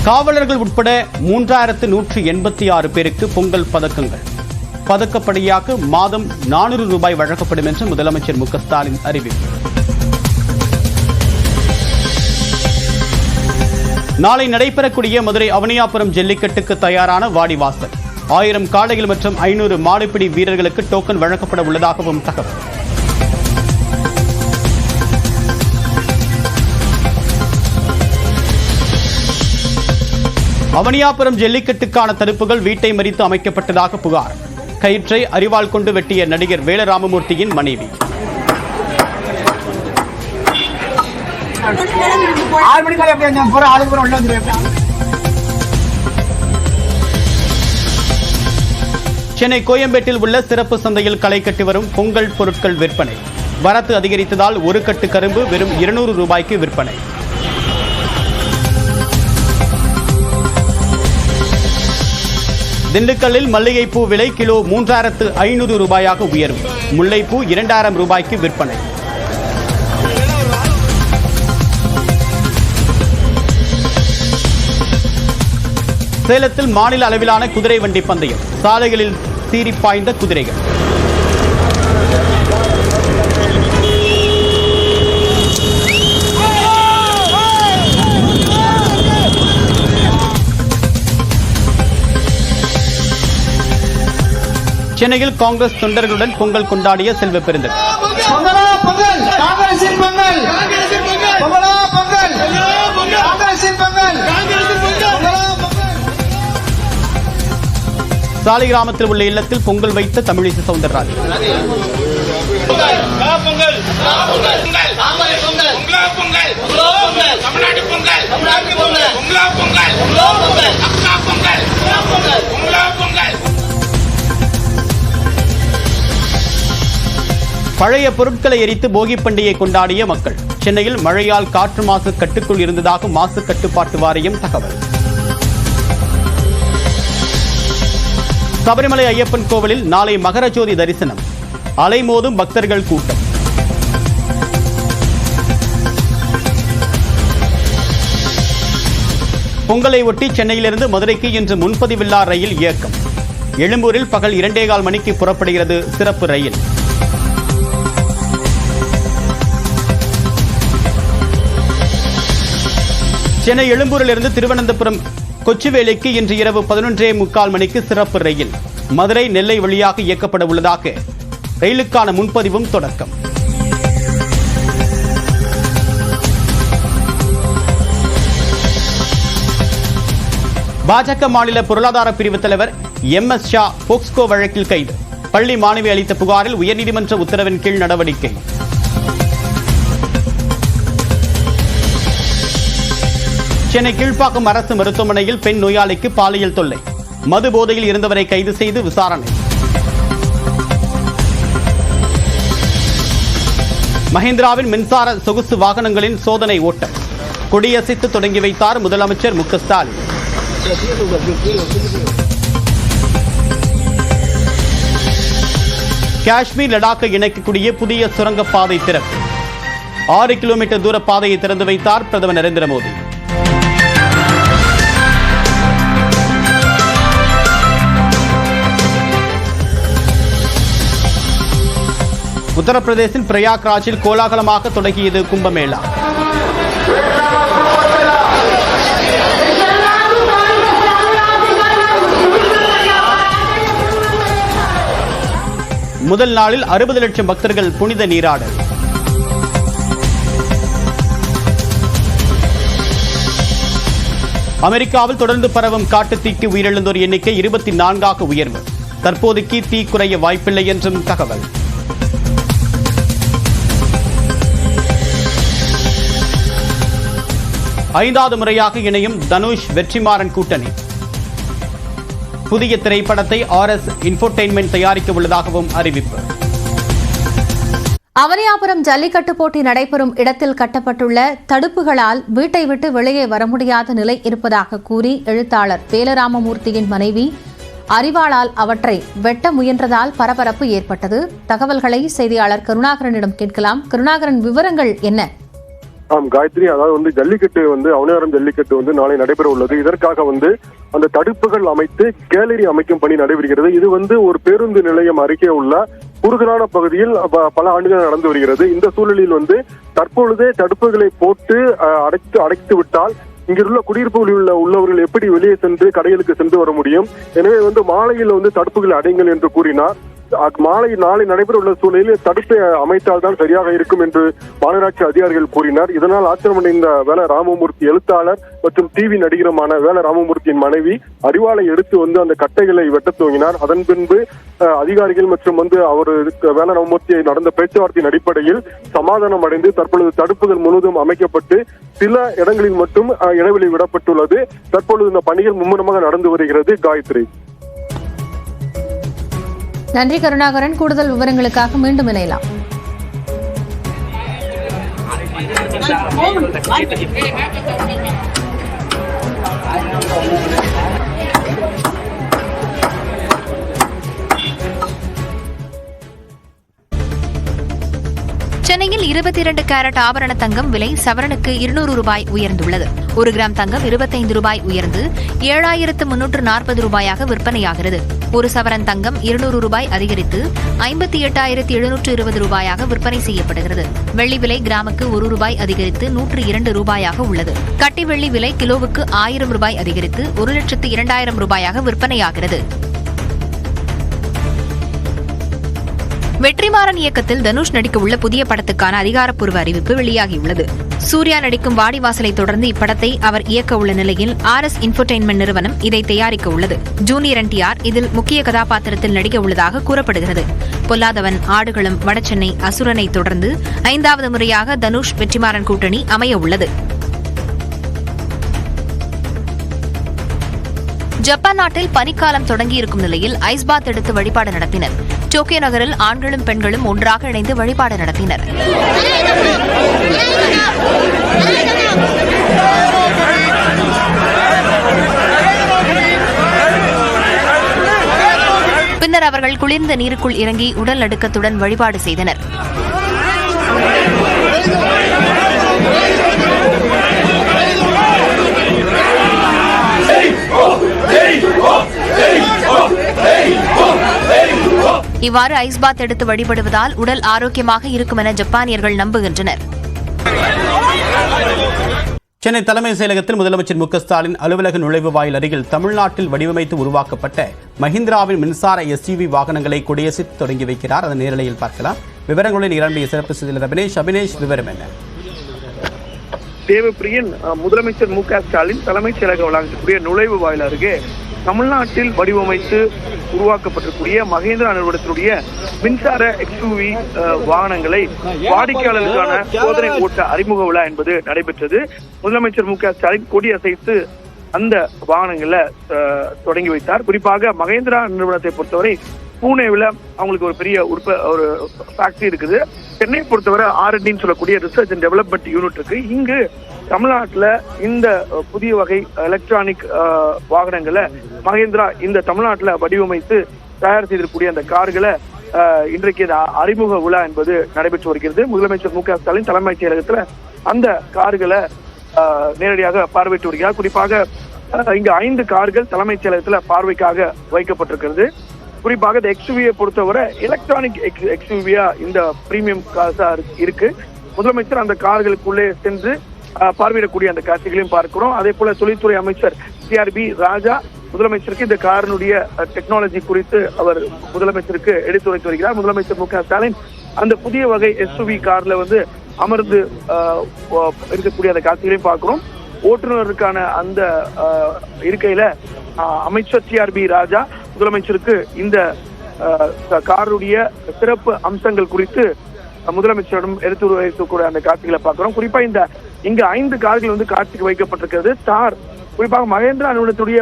காவலர்கள் உட்பட 3186 பேருக்கு பொங்கல் பதக்கங்கள். பதக்கப்படியாக மாதம் 400 ரூபாய் வழங்கப்படும் என்று முதலமைச்சர் மு க ஸ்டாலின் அறிவிப்பு. நாளை நடைபெறக்கூடிய மதுரை அவனியாபுரம் ஜல்லிக்கட்டுக்கு தயாரான வாடிவாசல். 1000 காளைகள் மற்றும் 500 மாடுபிடி வீரர்களுக்கு டோக்கன் வழங்கப்பட உள்ளதாகவும் தகவல். அவனியாபுரம் ஜல்லிக்கட்டுக்கான தடுப்புகள் வீட்டை மறித்து அமைக்கப்பட்டதாக புகார். கயிற்றை அரிவாள் கொண்டு வெட்டிய நடிகர் வேலராமமூர்த்தியின் மனைவி. சென்னை கோயம்பேட்டில் உள்ள சிறப்பு சந்தையில் களை கட்டி வரும் பொங்கல் பொருட்கள் விற்பனை. வரத்து அதிகரித்ததால் ஒரு கட்டு கரும்பு வெறும் 200 ரூபாய்க்கு விற்பனை. திண்டுக்கல்லில் மல்லிகைப்பூ விலை கிலோ 3500 ரூபாயாக உயரும். முல்லைப்பூ 2000 ரூபாய்க்கு விற்பனை. சேலத்தில் மாநில அளவிலான குதிரை வண்டி பந்தயம். சாலைகளில் சீறிப்பாய்ந்த குதிரைகள். சென்னையில் காங்கிரஸ் தொண்டர்களுடன் பொங்கல் கொண்டாடிய செல்வ பெருந்தகை. சாலை கிராமத்தில் உள்ள இல்லத்தில் பொங்கல் வைத்த தமிழிசை சவுந்தரராஜன். பழைய பொருட்களை எரித்து போகி பண்டிகை கொண்டாடிய மக்கள். சென்னையில் மழையால் காற்று மாசு கட்டுக்குள் இருந்ததாக மாசு கட்டுப்பாட்டு வாரியம் தகவல். சபரிமலை ஐயப்பன் கோவிலில் நாளை மகர ஜோதி தரிசனம். அலைமோதும் பக்தர்கள் கூட்டம். பொங்கலை ஒட்டி சென்னையிலிருந்து மதுரைக்கு இன்று முன்பதிவில்லா ரயில் இயக்கம். எழும்பூரில் பகல் 2:15 மணிக்கு புறப்படுகிறது சிறப்பு ரயில். சென்னை எழும்பூரிலிருந்து திருவனந்தபுரம் கொச்சுவேலிக்கு இன்று இரவு 11:45 மணிக்கு சிறப்பு ரயில். மதுரை நெல்லை வழியாக இயக்கப்பட உள்ளதாக ரயிலுக்கான முன்பதிவும் தொடக்கம். பாஜக மாநில பொருளாதார பிரிவு தலைவர் MS ஷா போக்ஸ்கோ வழக்கில் கைது. பள்ளி மாணவி அளித்த புகாரில் உயர்நீதிமன்ற உத்தரவின் கீழ் நடவடிக்கை. சென்னை கீழ்ப்பாக்கம் அரசு மருத்துவமனையில் பெண் நோயாளிக்கு பாலியல் தொல்லை. மது போதையில் இருந்தவரை கைது செய்து விசாரணை. மஹிந்திராவின் மின்சார சொகுசு வாகனங்களின் சோதனை ஓட்டம். கொடியசைத்து தொடங்கி வைத்தார் முதலமைச்சர் மு க ஸ்டாலின். காஷ்மீர் லடாக்கை இணைக்கக்கூடிய புதிய சுரங்கப்பாதை திறப்பு. 6 கிலோமீட்டர் தூர பாதையை திறந்து வைத்தார் பிரதமர் நரேந்திர மோடி. உத்தரப்பிரதேசின் பிரயாக்ராஜில் கோலாகலமாக தொடங்கியது கும்பமேளா. முதல் நாளில் 60 லட்சம் பக்தர்கள் புனித நீராடல். அமெரிக்காவில் தொடர்ந்து பரவும் காட்டுத்தீக்கு உயிரிழந்தோர் எண்ணிக்கை 24ஆக உயர்வு. தற்போதைக்கு தீ குறைய வாய்ப்பில்லை என்றும் தகவல். ஐந்தாவது முறையாக இணையும் தனுஷ் வெற்றிமாறன் கூட்டணி. புதிய திரைப்படத்தை RS இன்ஃபோடெயின்மென்ட் தயாரிக்க உள்ளதாகவும் அறிவிப்பு. அவனியாபுரம் ஜல்லிக்கட்டு போட்டி நடைபெறும் இடத்தில் கட்டப்பட்டுள்ள தடுப்புகளால் வீட்டை விட்டு வெளியே வர முடியாத நிலை இருப்பதாக கூறி எழுத்தாளர் வேலராமமூர்த்தியின் மனைவி அரிவாளால் அவற்றை வெட்ட முயன்றதால் பரபரப்பு ஏற்பட்டது. தகவல்களை செய்தியாளர் கருணாகரனிடம் கேட்கலாம். கருணாகரன், விவரங்கள் என்ன? காயத்ரி, அதாவது ஜல்லிக்கட்டு அவனியாரம் ஜல்லிக்கட்டு நாளை நடைபெற உள்ளது. இதற்காக அந்த தடுப்புகள் அமைத்து கேலரி அமைக்கும் பணி நடைபெறுகிறது. இது ஒரு பேருந்து நிலையம் அருகே உள்ள குறுகலான பகுதியில் பல ஆண்டுகள் நடந்து வருகிறது. இந்த சூழலில் தற்பொழுதே தடுப்புகளை போட்டு அடைத்து விட்டால் இங்கிருள்ள குடியிருப்புகளில் உள்ளவர்கள் எப்படி வெளியே சென்று கடைகளுக்கு சென்று வர முடியும்? எனவே மாலையில் தடுப்புகளை அடைங்கள் என்று கூறினார். நாளை நடைபெற உள்ள சூழலில் தடுப்பை அமைத்தால் தான் சரியாக இருக்கும் என்று மாநகராட்சி அதிகாரிகள் கூறினார். இதனால் ஆத்திரமடைந்த வேல ராமமூர்த்தி எழுத்தாளர் மற்றும் டிவி நடிகருமான வேல ராமமூர்த்தியின் மனைவி அரிவாளை எடுத்து அந்த கட்டைகளை வெட்ட துவங்கினார். அதன் பின்பு அதிகாரிகள் மற்றும் அவர் வேல ராமமூர்த்தியை நடந்த பேச்சுவார்த்தையின் அடிப்படையில் சமாதானம் அடைந்து தற்பொழுது தடுப்புகள் முழுவதும் அமைக்கப்பட்டு சில இடங்களில் மட்டும் இடைவெளி விடப்பட்டுள்ளது. தற்பொழுது இந்த பணிகள் மும்முரமாக நடந்து வருகிறது. காயத்ரி. நன்றி கருணாகரன். கூடுதல் விவரங்களுக்காக மீண்டும் இணையலாம். சென்னையில் 22 கேரட் ஆபரண தங்கம் விலை சவரனுக்கு 200 ரூபாய் உயர்ந்துள்ளது. 1 கிராம் தங்கம் 25 ரூபாய் உயர்ந்து 7,340 ரூபாயாக விற்பனையாகிறது. 1 சவரன் தங்கம் 200 ரூபாய் அதிகரித்து 58,720 ரூபாயாக விற்பனை செய்யப்படுகிறது. வெள்ளி விலை கிராமுக்கு 1 ரூபாய் அதிகரித்து 102 ரூபாயாக உள்ளது. கட்டி வெள்ளி விலை கிலோவுக்கு 1000 ரூபாய் அதிகரித்து 1,02,000 ரூபாயாக விற்பனையாகிறது. வெற்றிமாறன் இயக்கத்தில் தனுஷ் நடிக்க உள்ள புதிய படத்துக்கான அதிகாரப்பூர்வ அறிவிப்பு வெளியாகியுள்ளது. சூர்யா நடிக்கும் வாடிவாசலை தொடர்ந்து இப்படத்தை அவர் இயக்க உள்ள நிலையில் RS இன்ஃபோடெயின்மென்ட் நிறுவனம் இதை தயாரிக்க உள்ளது. ஜூனியர் NTR இதில் முக்கிய கதாபாத்திரத்தில் நடிக்க உள்ளதாக கூறப்படுகிறது. பொல்லாதவன், ஆடுகளம், வடசென்னை, அசுரனை தொடர்ந்து 5வது முறையாக தனுஷ் வெற்றிமாறன் கூட்டணி அமைய உள்ளது. ஜப்பான் நாட்டில் பனிக்காலம் தொடங்கியிருக்கும் நிலையில் ஐஸ் பாத் எடுத்து வழிபாடு நடத்தினர். டோக்கியோ நகரில் ஆண்களும் பெண்களும் ஒன்றாக இணைந்து வழிபாடு நடத்தினர். பின்னர் அவர்கள் குளிர்ந்த நீருக்குள் இறங்கி உடல் நடுக்கத்துடன் வழிபாடு செய்தனர். இவ்வாறு ஐஸ் பாத் எடுத்து வழிபடுவதால் உடல் ஆரோக்கியமாக இருக்கும் என ஜப்பானியர்கள் நம்புகின்றனர். சென்னை தலைமைச் செயலகத்தில் முதலமைச்சர் மு க ஸ்டாலின் அலுவலக நுழைவு வாயில் அருகில் தமிழ்நாட்டில் வடிவமைத்து உருவாக்கப்பட்ட மஹிந்திராவின் மின்சார SUV வாகனங்களை கொடியசைத்து தொடங்கி வைக்கிறார். அதை நேரலையில் பார்க்கலாம். விவரங்களுடன் இரண்டு சிறப்பு செய்தியாளர் அபினேஷ், விவரம் என்ன? தேவப்பிரியன், முதலமைச்சர் மு க ஸ்டாலின் தலைமைச் செயலக வளாகத்திற்குரிய நுழைவு வாயில் அருகே தமிழ்நாட்டில் வடிவமைத்து உருவாக்கப்பட்டிருக்கூடிய மஹிந்திரா நிறுவனத்தினுடைய மின்சார XUV வாகனங்களை வாடிக்கையாளர்களுக்கான சோதனை ஓட்ட அறிமுக விழா என்பது நடைபெற்றது. முதலமைச்சர் மு க ஸ்டாலின் கொடி அசைத்து அந்த வாகனங்களை தொடங்கி வைத்தார். குறிப்பாக மஹிந்திரா நிறுவனத்தை பொறுத்தவரை பூனேவில் அவங்களுக்கு ஒரு பெரிய ஒரு ஃபேக்டரி இருக்குது. சென்னை பொறுத்தவரை R&D சொல்லக்கூடிய ரிசர்ச் அண்ட் டெவலப்மெண்ட் யூனிட் இருக்கு. இங்கு தமிழ்நாட்டில் இந்த புதிய வகை எலக்ட்ரானிக் வாகனங்களை மஹிந்திரா இந்த தமிழ்நாட்டில் வடிவமைத்து தயார் செய்திருக்கக்கூடிய அந்த கார்களை இன்றைக்கு அறிமுக விழா என்பது நடைபெற்று வருகிறது. முதலமைச்சர் மு க ஸ்டாலின் தலைமைச் செயலகத்தில் அந்த கார்களை நேரடியாக பார்வையிட்டு வருகிறார். குறிப்பாக இங்கு 5 கார்கள் தலைமைச் செயலகத்தில் பார்வைக்காக வைக்கப்பட்டிருக்கிறது. குறிப்பாக இந்த XUV-யை பொறுத்தவரை எலக்ட்ரானிக் XUV-யா இந்த பிரீமியம் கார்ஸா இருக்கு. முதலமைச்சர் அந்த கார்களுக்குள்ளே சென்று பார்வையிடக்கூடிய அந்த காட்சிகளையும் பார்க்கிறோம். அதே போல தொழில்துறை அமைச்சர் CRB ராஜா முதலமைச்சருக்கு இந்த காரினுடைய டெக்னாலஜி குறித்து அவர் முதலமைச்சருக்கு எடுத்துரைத்து வருகிறார். முதலமைச்சர் மு க ஸ்டாலின் அந்த புதிய வகை SUV கார்ல அமர்ந்து இருக்கக்கூடிய அந்த காட்சிகளையும் பார்க்கிறோம். ஓட்டுநருக்கான அந்த இருக்கையில அமைச்சர் CRB ராஜா முதலமைச்சருக்கு இந்த காருடைய சிறப்பு அம்சங்கள் குறித்து முதலமைச்சரிடம் எடுத்து வைக்கக்கூடிய அந்த காட்சிகளை பார்க்கிறோம். குறிப்பா இங்க 5 கார்கள் காட்சிக்கு வைக்கப்பட்டிருக்கிறது. தார், குறிப்பாக மஹிந்திரா நிறுவனத்துடைய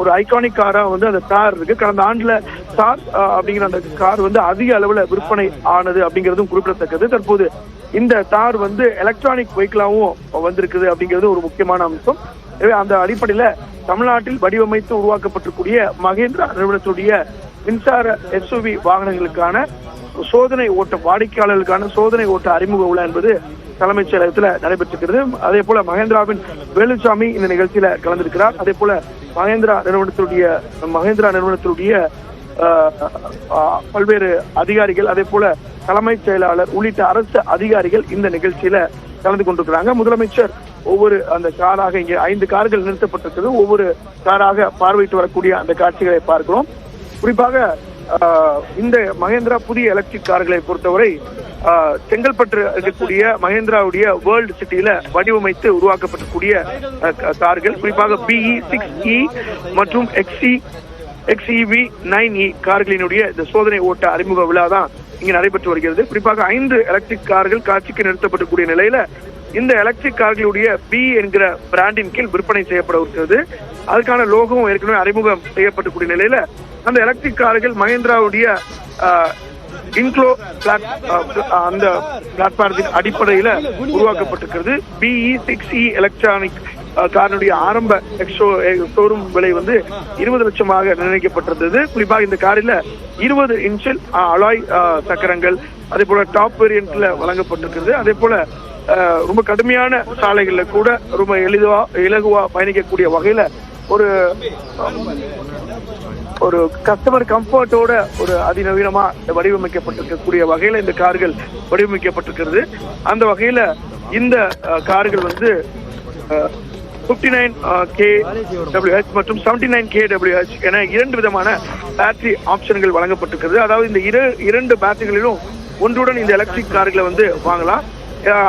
ஒரு ஐகானிக் காரா அந்த தார் இருக்கு. கடந்த ஆண்டுல தார் அப்படிங்கிற அந்த கார் அதிக அளவுல விற்பனை ஆனது அப்படிங்கிறதும் குறிப்பிடத்தக்கது. தற்போது இந்த தார் எலக்ட்ரானிக் வெஹிக்கிளாவும் வந்திருக்குது அப்படிங்கிறது ஒரு முக்கியமான அம்சம். எனவே அந்த அடிப்படையில தமிழ்நாட்டில் வடிவமைத்து உருவாக்கப்பட்டிருக்கூடிய மஹிந்திரா நிறுவனத்துடைய மின்சார SUV வாகனங்களுக்கான சோதனை ஓட்ட வாடிக்கையாளர்களுக்கான சோதனை ஓட்ட அறிமுக விழா என்பது தலைமைச் செயலகத்தில் நடைபெற்றிருக்கிறது. அதே போல மகேந்திராவின் வேலுசாமி இந்த நிகழ்ச்சியில கலந்திருக்கிறார். அதே போல மகேந்திரா நிறுவனத்தினுடைய பல்வேறு அதிகாரிகள், அதே போல தலைமைச் செயலாளர் உள்ளிட்ட அரசு அதிகாரிகள் இந்த நிகழ்ச்சியில கலந்து கொண்டிருக்கிறாங்க. முதலமைச்சர் ஒவ்வொரு அந்த காராக, இங்கே 5 கார்கள் நிறுத்தப்பட்டிருக்கிறது, ஒவ்வொரு காராக பார்வையிட்டு வரக்கூடிய அந்த காட்சிகளை பார்க்கிறோம். குறிப்பாக இந்த மகேந்திரா புதிய எலக்ட்ரிக் கார்களை பொறுத்தவரை செங்கல்பட்டு இருக்கக்கூடிய மகேந்திராவுடைய வேர்ல்டு சிட்டியில வடிவமைத்து உருவாக்கப்படக்கூடிய கார்கள், குறிப்பாக BE 6E மற்றும் XEV 9E கார்களினுடைய இந்த சோதனை ஓட்ட அறிமுக விழா தான் இங்கு நடைபெற்று வருகிறது. குறிப்பாக 5 எலக்ட்ரிக் கார்கள் காட்சிக்கு நிறுத்தப்படக்கூடிய நிலையில இந்த எலக்ட்ரிக் கார்களுடைய B என்கிற பிராண்டின் கீழ் விற்பனை செய்யப்பட இருக்கிறது. அதுக்கான லோகமும் ஏற்கனவே அறிமுகம் செய்யப்படக்கூடிய நிலையில அந்த எலக்ட்ரிக் கார்கள் மகேந்திராவுடைய இன்க்ளோ அந்த பிளாட்பாரத்தின் அடிப்படையில உருவாக்கப்பட்டிருக்கிறது. BE 6E எலக்ட்ரானிக் காரினுடைய ஆரம்ப ஷோரூம் விலை 20 லட்சமாக நிர்ணயிக்கப்பட்டிருந்தது. குறிப்பாக இந்த காரில் 20 இன்ச்சில் அலாய் சக்கரங்கள், அதே போல டாப் வேரியன்ட்ல வழங்கப்பட்டிருக்கிறது. அதே போல ரொம்ப கடுமையான சாலைகள்ல கூட ரொம்ப இலகுவா பயணிக்கக்கூடிய வகையில ஒரு கஸ்டமர் கம்ஃபர்ட்டோட ஒரு அதிநவீனமா வடிவமைக்கப்பட்டிருக்கக்கூடிய வகையில இந்த கார்கள் வடிவமைக்கப்பட்டிருக்கிறது. அந்த வகையில இந்த கார்கள் 59 kWh மற்றும் 79 kWh என 2 விதமான பேட்டரி ஆப்ஷன்கள் வழங்கப்பட்டிருக்கிறது. அதாவது இந்த இரண்டு பேட்டரிகளிலும் ஒன்றுடன் இந்த எலக்ட்ரிக் கார்களை வாங்கலாம்.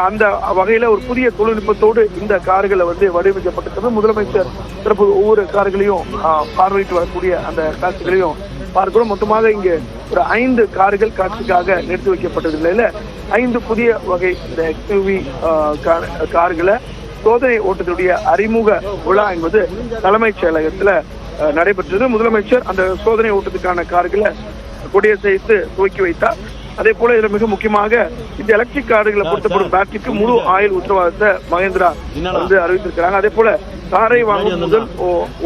அந்த வகையில ஒரு புதிய தொழில்நுட்பத்தோடு இந்த கார்களை வடிவமைக்கப்பட்டிருக்கிறது. முதலமைச்சர் தற்போது ஒவ்வொரு கார்களையும் பார்வையிட்டு வரக்கூடிய அந்த காட்சிகளையும் பார்க்கிறோம். மொத்தமாக இங்கு ஒரு 5 கார்கள் காட்சிக்காக நிறுத்தி வைக்கப்பட்டது நிலையில 5 புதிய வகை இந்த XUV கார்களை சோதனை ஓட்டத்துடைய அறிமுக விழா என்பது தலைமைச் செயலகத்துல நடைபெற்றது. முதலமைச்சர் அந்த சோதனை ஓட்டத்துக்கான கார்களை கொடியசைத்து துவக்கி வைத்தார். அதே போல இதுல மிக முக்கியமாக இந்த எலக்ட்ரிக் கார்களை பொருத்தப்படும் பேட்டரிக்கு முழு ஆயுள் உத்தரவாதத்தை மகேந்திரா அறிவித்திருக்கிறாங்க. அதே போல காரை வாங்கும் முதல்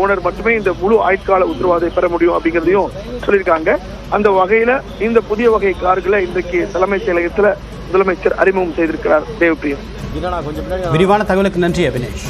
ஓனர் மட்டுமே இந்த முழு ஆயுட்கால உத்தரவாதத்தை பெற முடியும் அப்படிங்கிறதையும் சொல்லியிருக்காங்க. அந்த வகையில இந்த புதிய வகை கார்களை இன்றைக்கு தலைமைச் செயலகத்துல முதலமைச்சர் அறிமுகம் செய்திருக்கிறார். தேவப்பிரியன். விரிவான தகவலுக்கு நன்றி அபினேஷ்.